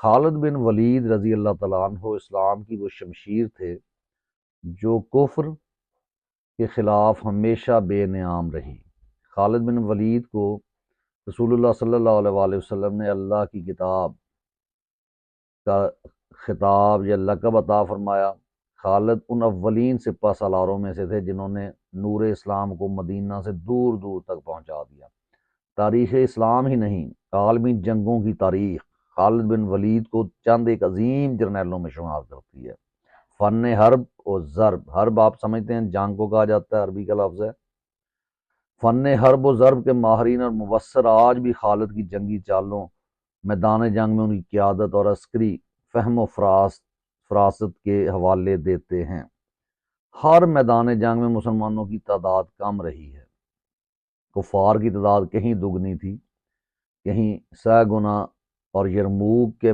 خالد بن ولید رضی اللہ تعالیٰ عنہ اسلام کی وہ شمشیر تھے جو کفر کے خلاف ہمیشہ بے نیام رہی۔ خالد بن ولید کو رسول اللہ صلی اللہ علیہ وآلہ وسلم نے اللہ کی کتاب کا خطاب یا لقب عطا فرمایا۔ خالد ان اولین سپہ سالاروں میں سے تھے جنہوں نے نور اسلام کو مدینہ سے دور دور تک پہنچا دیا۔ تاریخ اسلام ہی نہیں، عالمی جنگوں کی تاریخ خالد بن ولید کو چند ایک عظیم جرنیلوں میں شمار کرتی ہے۔ فن حرب اور ضرب، حرب آپ سمجھتے ہیں جنگ کو کہا جاتا ہے، عربی کا لفظ ہے۔ فن حرب و ضرب کے ماہرین اور مبصر آج بھی خالد کی جنگی چالوں، میدان جنگ میں ان کی قیادت اور عسکری فہم و فراست کے حوالے دیتے ہیں۔ ہر میدان جنگ میں مسلمانوں کی تعداد کم رہی ہے، کفار کی تعداد کہیں دگنی تھی، کہیں 100 گنا، اور یرموک کے